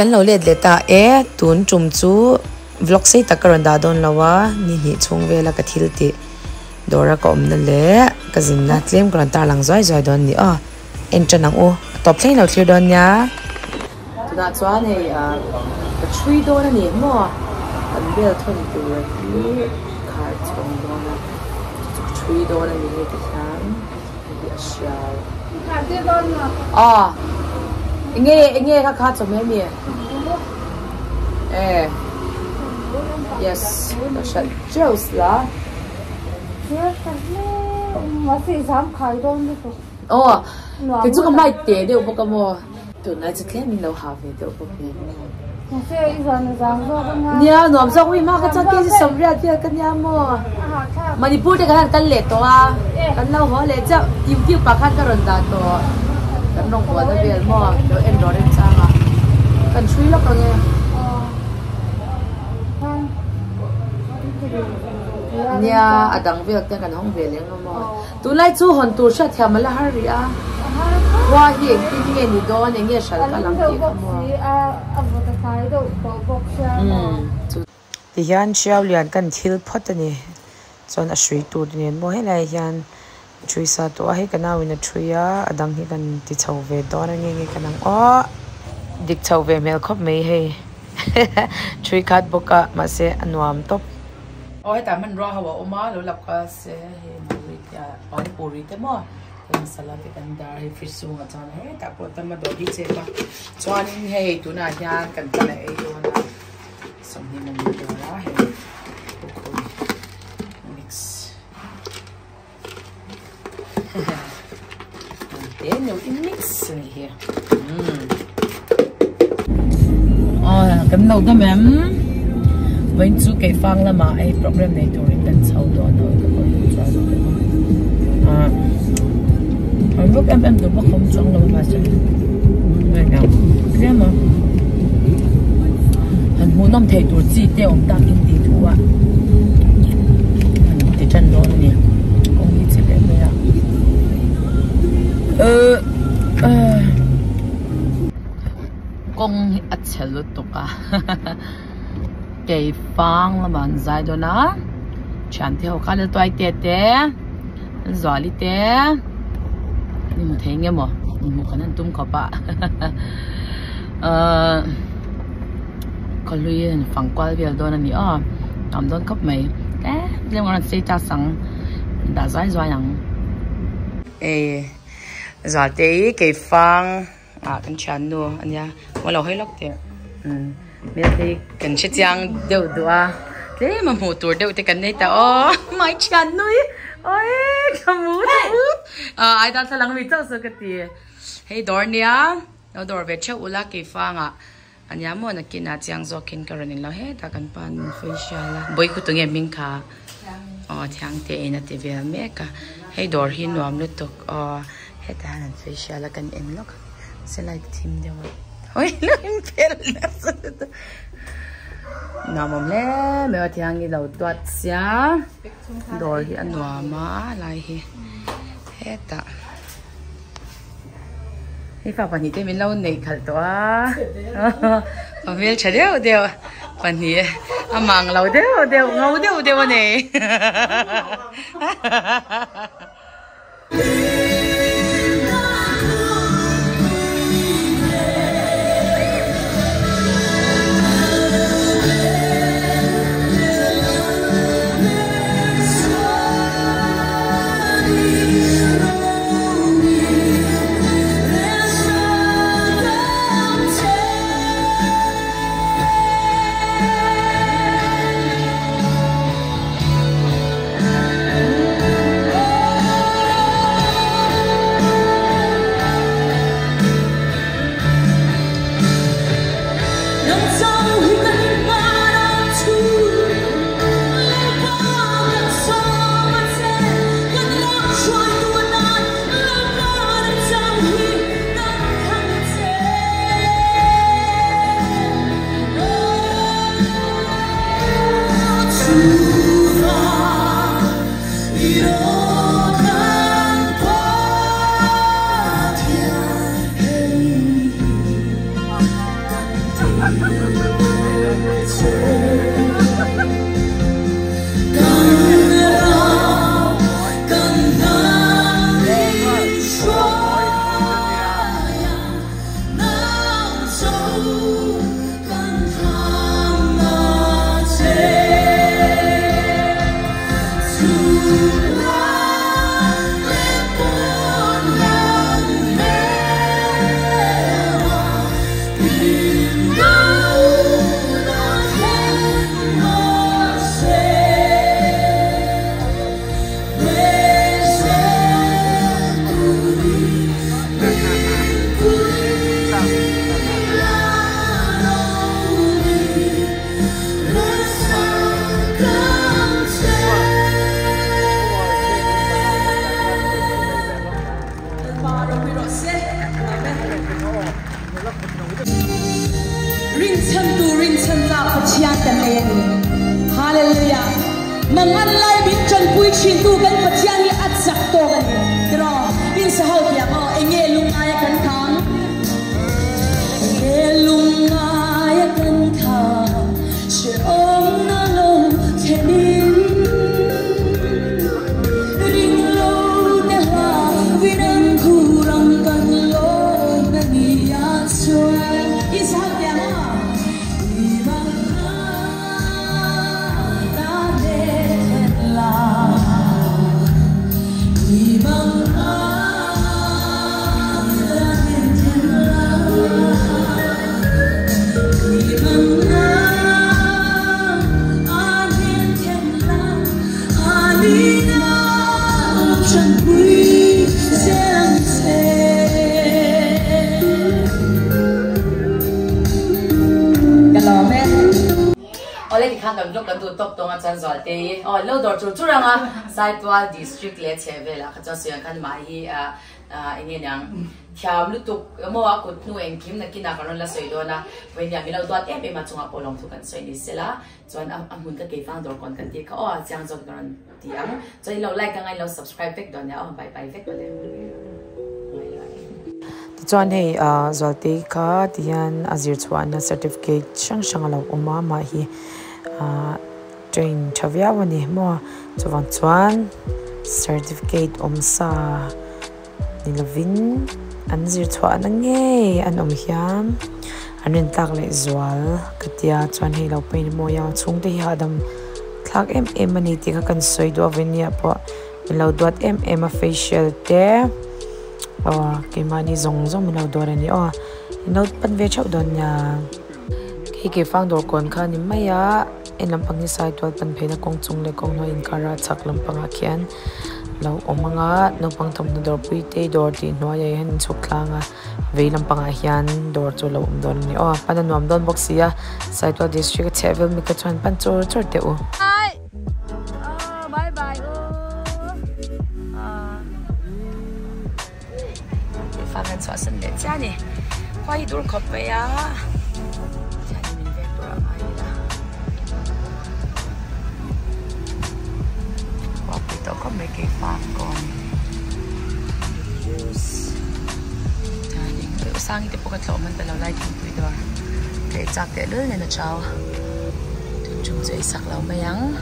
kan lo let leta tun chum chu vlog sei takaron da don lawa ni hi chung vela ka thil ti dora ko om na le ka zin na tlem kran tar lang zoi zoi don ni enter nang o top plane lo clear don nya na chwa nei ka chui don ni mo an bel thon tu ni khar chung don na chui don ni ti san ni asia ka te don na nghe khá cho mấy mía yes nó sẽ juice lá mà sẽ dám khai đâu nữa cái chỗ cái mai tê đều bốc cái mò tụi này chỉ thêm mình đâu học về đều bốc về mà sẽ ý là nó dám rồi con nha nó làm sao vậy mà cái chỗ kia sẽ sống ra kia cái nhà mò mà đi bút cái này cái lệ to cái lâu hóa lệ chứ yêu bạc khăn cái rần đá to cái nông của nó về mò nó em đó đến sao à cần suy lắm rồi nghe nhà đằng việc cái cần không về liền mò tụi này chú hồn tụi sẽ theo mà là hari à qua hiện kinh nghiệm thì đó những nghe sợ cái làm gì không mò thì hiện sau liền cần thiếu pot này cho nó suy tụt nên mua hết này hiện chui sa to hay cái nào in chui adang hi kan ti chau ve do na nge kan ang dik chau ve mel khop me he chui khat boka ma se anuam top oi ta man ro hawa oma lo lap ka se he puri ya on puri te mo kan sala te kan dar he fish su nga chan he ta ko ta ma do di che pa chuan he tu na hian kan ta le e do na som hi mo do la he Then you can mix in here. Cái đầu đó mẹ bên chú cái phang là mà ai program này tôi đang sau đó rồi các bạn cho nó cái lúc em tôi bắt không trong đâu mà chứ vậy nào cái mà anh muốn năm thầy tôi chỉ để ông ta kinh tế thu à thì chân đó nè công việc sẽ đến đây à công ít chả lụt tục à cái phang là bạn giải đó na chẳng theo cái là toai tê tê giỏi đi tê nhưng mà thấy nghe mà một cái năng tung có bạ còn lui phẳng qua việc đó là nhỉ làm đón cấp mấy đấy nhưng mà xây cha sẵn đã giải giải rằng giờ tí cái phang cái chán nữa anh nha mà lâu hay lắm thế bây giờ cần sẽ chăng đều đùa thế mà một tuổi đều thì cần đây ta mấy chán nuôi ôi chăm mút ai ta lăng vì sao cái gì hay đói nia nó đói về chơi ula cái phang anh nha muốn là kia chăng do kinh cái này là hết ta cần pan facial là bôi cái tụi em mình cả thằng thế này thì về mẹ cả hay đói hi nuông nữa tục hết ta làm facial là cần em lắm sẽ lại thêm điều ôi nó em phê là nào mà lẽ mẹ thì hàng gì đầu tuột xá rồi thì ăn hòa má lại thì hết ta cái phao phần gì tên mình lâu này khẩn quá phần viên chả đeo đeo phần gì mang lâu đeo đeo ngầu đeo đeo này Hallelujah. Mangan lai bin chan pui chin tu kan pathian hi at sak to kan tro in sa hau pia mo enge lungai kan thang enge lungai kan thang she om na lo thenin ring lo te ha vinan khurang kan lo na ni ya so in sa hau pia mo Oleh dikhan kan blok kan tu top tonga chan zol te lo dor chu churanga sai twa district le chevela kha cha sian kan mai hi enge nang thiam lu tuk mo a kut nu eng kim na kina kan la soi do na wen ya mi lo dot em ma chunga polong thu kan soi ni sela chuan amun ka ke fang dor kon kan ti kha o chang zot kan tiang chai lo like ka ngai lo subscribe vek don ya bye bye vek bale chuan hei zolte kha tian azir chuan na certificate chang chang lo uma ma hi train thavia wani mo chuan chuan certificate omsa nilovin anzir chuan ange anom hiam anin tak le zwal katia chuan hei lo pein mo ya chung te hi adam thak em ani ti kha kan soi do venia po lo dot em a facial te ke mani zong zong mi lo dor ani no pan ve chau don nya ke fang dor kon kha ni maya en lampang ni sai tol pan phe na kong chung le kong no in kara chak lampang a khian lo omanga no pang thom na dor pui te dor ti no ya hen chuk thlanga ve lampang a hian dor chu lo om don ni pan nuam don box ya sai tol district chevel mi ka chuan pan chor chor te Bye bye. Phát hiện ra sân để cha nè, quay đuổi cọp về á, cha đi mình về bữa ai đó, qua buổi tối có mấy cái farm còn, cha đi bữa sáng thì bữa tối mình phải làm lại những buổi đó, để chắc để lưỡi này nó chào, chúng tôi sạc lâu mấy ăn.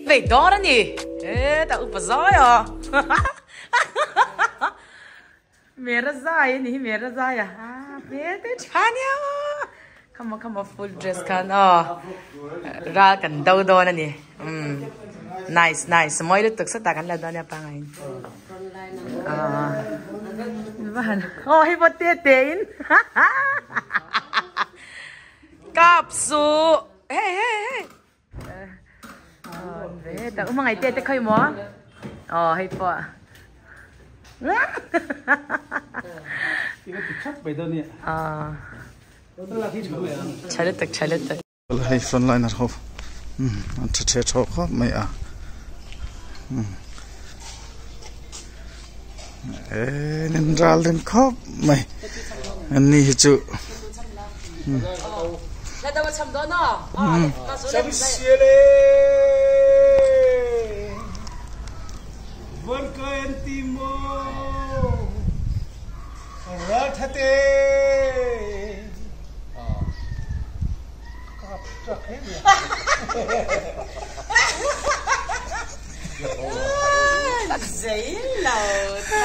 Về đó đó nè, ta úp giỏi à, mẹ ra dài nè, mẹ ra dài à, bé thế chán nhau, come on full dress kan, ra cần đâu đó nè, nice, mọi lúc tức sẽ ta cần là đó nè pa ngay, vâng, hay bớt tiền, cáp su, hey. Về tao mà ngày tết khơi mỏ, hay po. Chạy được. Hay frontliner hộp, anh chơi chơi hộp mấy nên ra lên khóc mày, anh đi chịu. Là đâu chăm đó nó, chăm xía lên. Bon koen timo. Rat hate. Kap chak he. Dễ lâu.